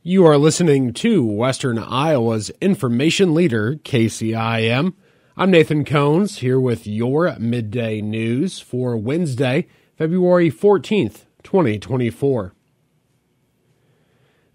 You are listening to Western Iowa's information leader, KCIM. I'm Nathan Cones, here with your midday news for Wednesday, February 14th, 2024.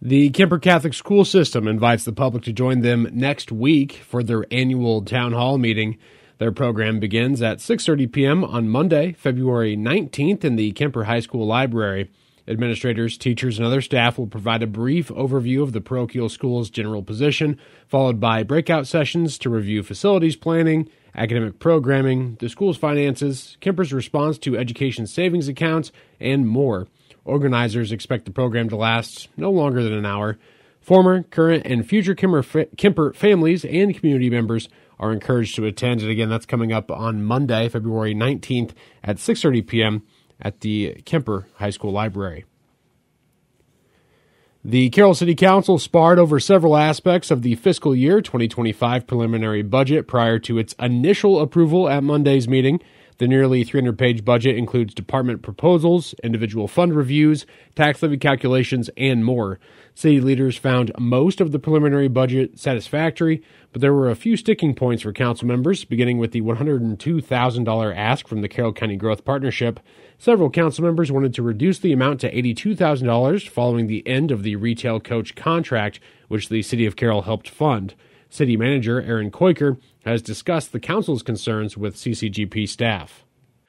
The Kemper Catholic School System invites the public to join them next week for their annual town hall meeting. Their program begins at 6:30 p.m. on Monday, February 19th in the Kemper High School Library. Administrators, teachers, and other staff will provide a brief overview of the parochial school's general position, followed by breakout sessions to review facilities planning, academic programming, the school's finances, Kemper's response to education savings accounts, and more. Organizers expect the program to last no longer than an hour. Former, current, and future Kemper families and community members are encouraged to attend. And again, that's coming up on Monday, February 19th at 6:30 p.m. at the Kemper High School Library. The Carroll City Council sparred over several aspects of the fiscal year 2025 preliminary budget prior to its initial approval at Monday's meeting. The nearly 300-page budget includes department proposals, individual fund reviews, tax levy calculations, and more. City leaders found most of the preliminary budget satisfactory, but there were a few sticking points for council members, beginning with the $102,000 ask from the Carroll County Growth Partnership. Several council members wanted to reduce the amount to $82,000 following the end of the retail coach contract, which the City of Carroll helped fund. City Manager Aaron Koiker has discussed the council's concerns with CCGP staff.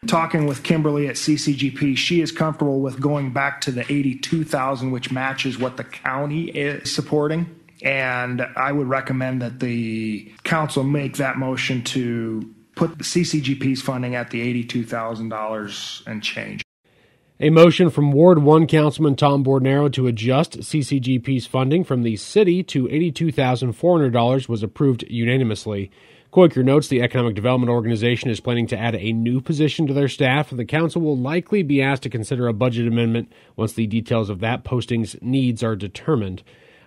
Talking with Kimberly at CCGP, she is comfortable with going back to the $82,000, which matches what the county is supporting. And I would recommend that the council make that motion to put the CCGP's funding at the $82,000 and change. A motion from Ward 1 Councilman Tom Bordnaro to adjust CCGP's funding from the city to $82,400 was approved unanimously. Koiker notes the Economic Development Organization is planning to add a new position to their staff, and the council will likely be asked to consider a budget amendment once the details of that posting's needs are determined.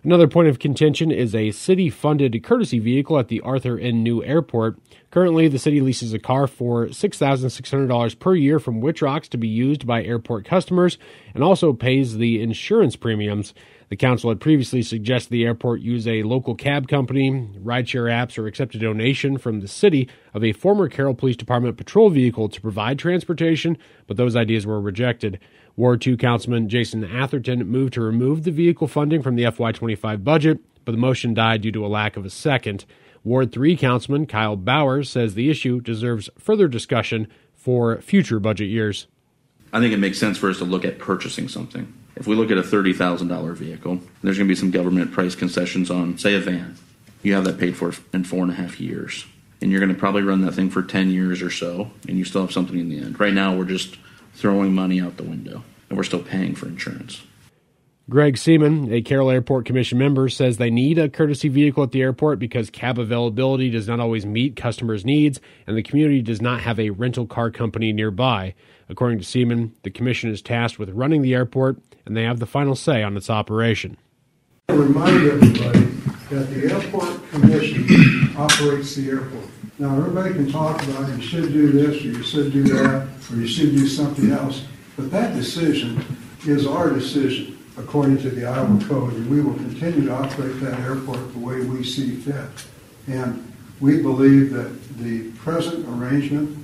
Another point of contention is a city-funded courtesy vehicle at the Arthur N. New Airport. Currently, the city leases a car for $6,600 per year from Wittrox to be used by airport customers and also pays the insurance premiums. The council had previously suggested the airport use a local cab company, rideshare apps, or accept a donation from the city of a former Carroll Police Department patrol vehicle to provide transportation, but those ideas were rejected. Ward 2 Councilman Jason Atherton moved to remove the vehicle funding from the FY25 budget, but the motion died due to a lack of a second. Ward 3 Councilman Kyle Bowers says the issue deserves further discussion for future budget years. I think it makes sense for us to look at purchasing something. If we look at a $30,000 vehicle, there's going to be some government price concessions on, say, a van. You have that paid for in 4.5 years. And you're going to probably run that thing for 10 years or so, and you still have something in the end. Right now, we're just throwing money out the window, and we're still paying for insurance. Greg Seaman, a Carroll Airport Commission member, says they need a courtesy vehicle at the airport because cab availability does not always meet customers' needs, and the community does not have a rental car company nearby. According to Seaman, the commission is tasked with running the airport, and they have the final say on its operation. I remind everybody that the airport commission operates the airport. Now, everybody can talk about you should do this, or you should do that, or you should do something else, but that decision is our decision according to the Iowa Code, and we will continue to operate that airport the way we see fit. And we believe that the present arrangement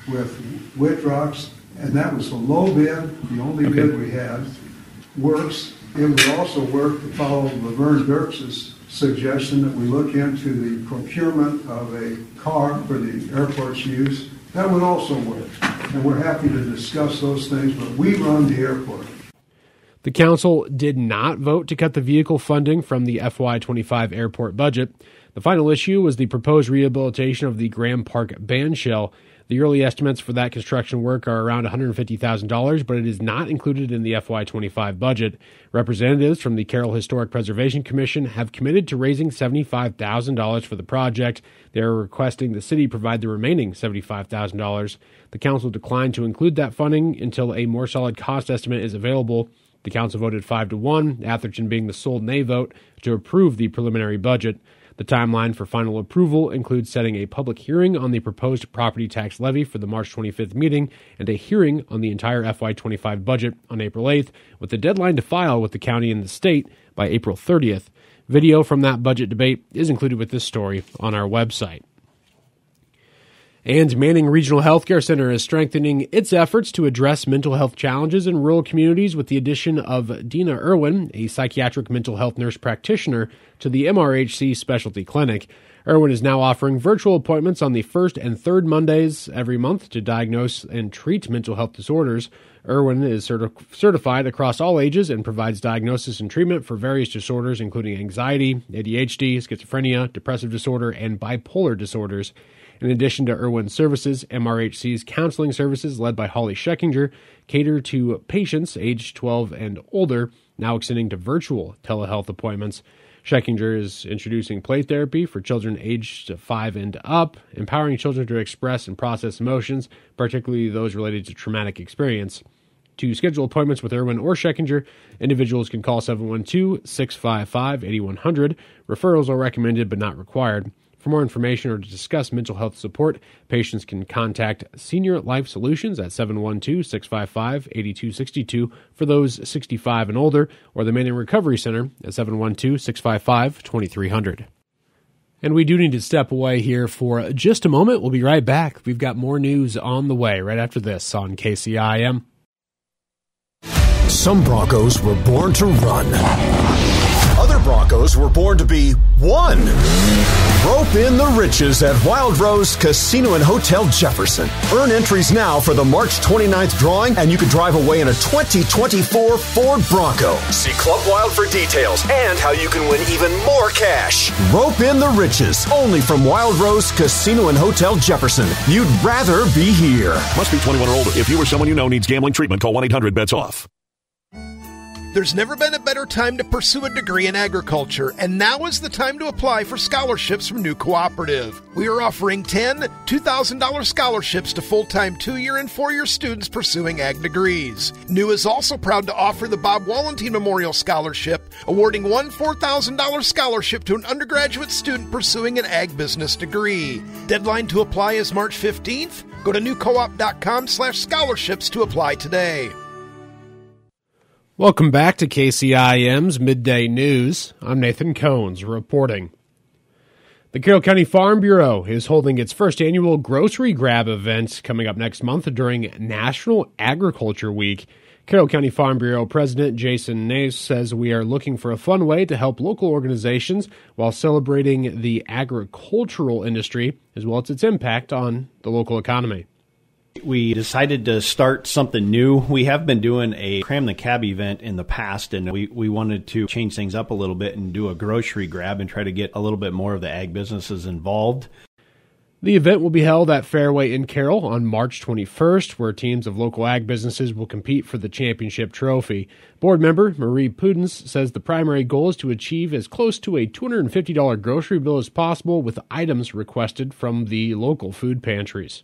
with Wittrox, and that was the low bid, the only bid we had, works. It would also work to follow Laverne Dirks' suggestion that we look into the procurement of a car for the airport's use. That would also work. And we're happy to discuss those things, but we run the airport. The council did not vote to cut the vehicle funding from the FY25 airport budget. The final issue was the proposed rehabilitation of the Graham Park band shell. The early estimates for that construction work are around $150,000, but it is not included in the FY25 budget. Representatives from the Carroll Historic Preservation Commission have committed to raising $75,000 for the project. They are requesting the city provide the remaining $75,000. The council declined to include that funding until a more solid cost estimate is available. The council voted 5-1, Atherton being the sole nay vote, to approve the preliminary budget. The timeline for final approval includes setting a public hearing on the proposed property tax levy for the March 25th meeting and a hearing on the entire FY25 budget on April 8th, with the deadline to file with the county and the state by April 30th. Video from that budget debate is included with this story on our website. And Manning Regional Healthcare Center is strengthening its efforts to address mental health challenges in rural communities with the addition of Dina Irwin, a psychiatric mental health nurse practitioner, to the MRHC specialty clinic. Irwin is now offering virtual appointments on the first and third Mondays every month to diagnose and treat mental health disorders. Irwin is certified across all ages and provides diagnosis and treatment for various disorders, including anxiety, ADHD, schizophrenia, depressive disorder, and bipolar disorders. In addition to Irwin's services, MRHC's counseling services, led by Holly Scheckinger, cater to patients aged 12 and older, now extending to virtual telehealth appointments. Scheckinger is introducing play therapy for children aged 5 and up, empowering children to express and process emotions, particularly those related to traumatic experience. To schedule appointments with Irwin or Scheckinger, individuals can call 712-655-8100. Referrals are recommended but not required. For more information or to discuss mental health support, patients can contact Senior Life Solutions at 712-655-8262 for those 65 and older, or the Manning Recovery Center at 712-655-2300. And we do need to step away here for just a moment. We'll be right back. We've got more news on the way right after this on KCIM. Some Broncos were born to run. Other Broncos were born to be won. Rope in the riches at Wild Rose Casino and Hotel Jefferson. Earn entries now for the March 29th drawing, and you can drive away in a 2024 Ford Bronco. See Club Wild for details and how you can win even more cash. Rope in the riches, only from Wild Rose Casino and Hotel Jefferson. You'd rather be here. Must be 21 or older. If you or someone you know needs gambling treatment, call 1-800-BETS-OFF. There's never been a better time to pursue a degree in agriculture, and now is the time to apply for scholarships from New Cooperative. We are offering 10 $2,000 scholarships to full-time 2-year and 4-year students pursuing ag degrees. New is also proud to offer the Bob Wallentine Memorial Scholarship, awarding one $4,000 scholarship to an undergraduate student pursuing an ag business degree. Deadline to apply is March 15th. Go to newcoop.com/scholarships to apply today. Welcome back to KCIM's Midday News. I'm Nathan Cohns reporting. The Carroll County Farm Bureau is holding its first annual Grocery Grab event coming up next month during National Agriculture Week. Carroll County Farm Bureau President Jason Nace says we are looking for a fun way to help local organizations while celebrating the agricultural industry as well as its impact on the local economy. We decided to start something new. We have been doing a Cram the Cab event in the past, and we wanted to change things up a little bit and do a grocery grab and try to get a little bit more of the ag businesses involved. The event will be held at Fairway in Carroll on March 21st, where teams of local ag businesses will compete for the championship trophy. Board member Marie Pudens says the primary goal is to achieve as close to a $250 grocery bill as possible with items requested from the local food pantries.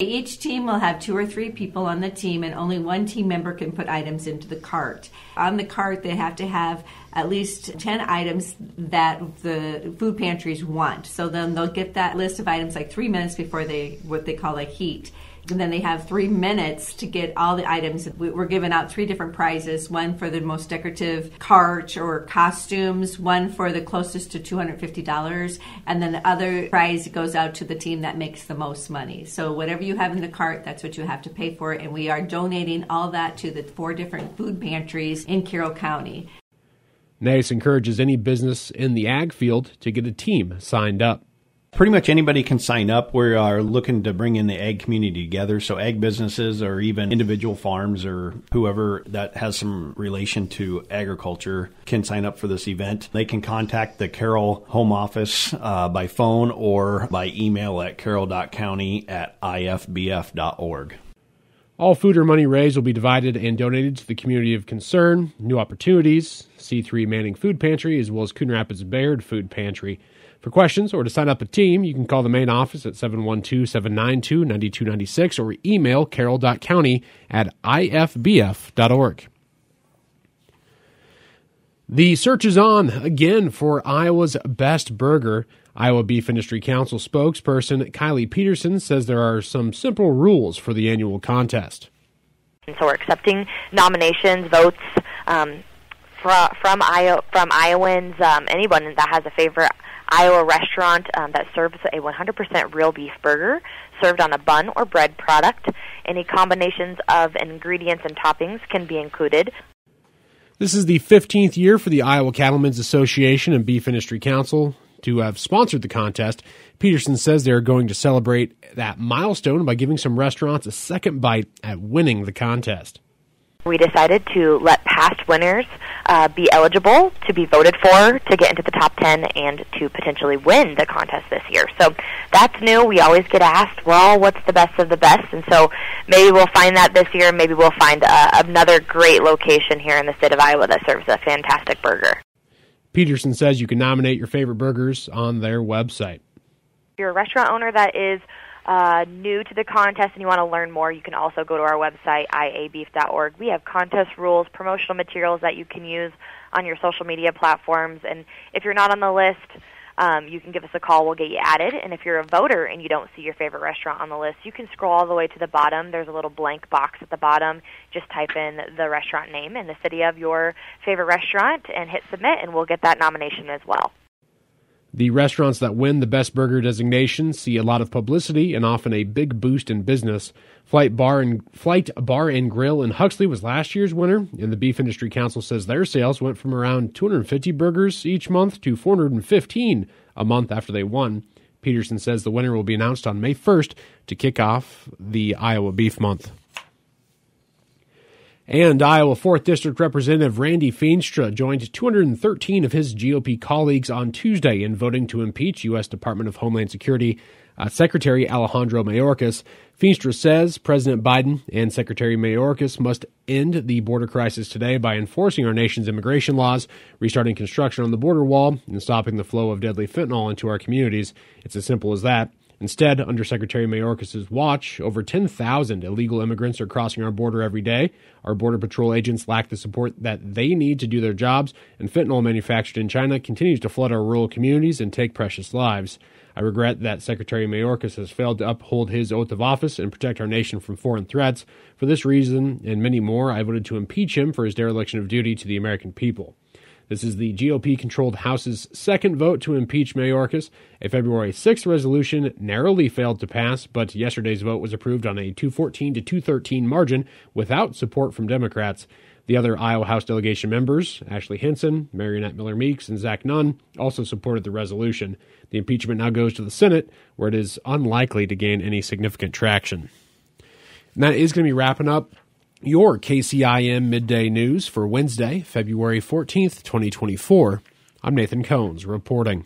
Each team will have 2 or 3 people on the team, and only one team member can put items into the cart. On the cart, they have to have at least 10 items that the food pantries want. So then they'll get that list of items like 3 minutes before what they call a heat. And then they have 3 minutes to get all the items. We're giving out 3 different prizes, one for the most decorative cart or costumes, one for the closest to $250, and then the other prize goes out to the team that makes the most money. So whatever you have in the cart, that's what you have to pay for, and we are donating all that to the 4 different food pantries in Carroll County. Nace encourages any business in the ag field to get a team signed up. Pretty much anybody can sign up. We are looking to bring in the ag community together, so ag businesses or even individual farms or whoever that has some relation to agriculture can sign up for this event. They can contact the Carroll home office by phone or by email at carroll.county@ifbf.org. All food or money raised will be divided and donated to the community of concern, New Opportunities, C3 Manning Food Pantry, as well as Coon Rapids Bayard Food Pantry. For questions or to sign up a team, you can call the main office at 712-792-9296 or email carroll.county@ifbf.org. The search is on again for Iowa's best burger. Iowa Beef Industry Council spokesperson Kylie Peterson says there are some simple rules for the annual contest. And so we're accepting nominations, votes from Iowans, anyone that has a favorite Iowa restaurant that serves a 100% real beef burger served on a bun or bread product. Any combinations of ingredients and toppings can be included. This is the 15th year for the Iowa Cattlemen's Association and Beef Industry Council to have sponsored the contest. Peterson says they're going to celebrate that milestone by giving some restaurants a second bite at winning the contest. We decided to let past winners be eligible to be voted for to get into the top 10 and to potentially win the contest this year. So that's new. We always get asked, well, what's the best of the best? And so maybe we'll find that this year. Maybe we'll find another great location here in the state of Iowa that serves a fantastic burger. Peterson says you can nominate your favorite burgers on their website. If you're a restaurant owner that is new to the contest and you want to learn more, you can also go to our website, iabeef.org. We have contest rules, promotional materials that you can use on your social media platforms. And if you're not on the list, you can give us a call. We'll get you added. And if you're a voter and you don't see your favorite restaurant on the list, you can scroll all the way to the bottom. There's a little blank box at the bottom. Just type in the restaurant name and the city of your favorite restaurant and hit submit, and we'll get that nomination as well. The restaurants that win the Best Burger designation see a lot of publicity and often a big boost in business. Flight Bar and Grill in Huxley was last year's winner, and the Beef Industry Council says their sales went from around 250 burgers each month to 415 a month after they won. Peterson says the winner will be announced on May 1st to kick off the Iowa Beef Month. And Iowa 4th District Representative Randy Feenstra joined 213 of his GOP colleagues on Tuesday in voting to impeach U.S. Department of Homeland Security Secretary Alejandro Mayorkas. Feenstra says President Biden and Secretary Mayorkas must end the border crisis today by enforcing our nation's immigration laws, restarting construction on the border wall, and stopping the flow of deadly fentanyl into our communities. It's as simple as that. Instead, under Secretary Mayorkas' watch, over 10,000 illegal immigrants are crossing our border every day. Our Border Patrol agents lack the support that they need to do their jobs, and fentanyl manufactured in China continues to flood our rural communities and take precious lives. I regret that Secretary Mayorkas has failed to uphold his oath of office and protect our nation from foreign threats. For this reason and many more, I voted to impeach him for his dereliction of duty to the American people. This is the GOP-controlled House's second vote to impeach Mayorkas. A February 6th resolution narrowly failed to pass, but yesterday's vote was approved on a 214 to 213 margin without support from Democrats. The other Iowa House delegation members, Ashley Hinson, Marionette Miller-Meeks, and Zach Nunn, also supported the resolution. The impeachment now goes to the Senate, where it is unlikely to gain any significant traction. And that is going to be wrapping up your KCIM Midday News for Wednesday, February 14th, 2024. I'm Nathan Cohns reporting.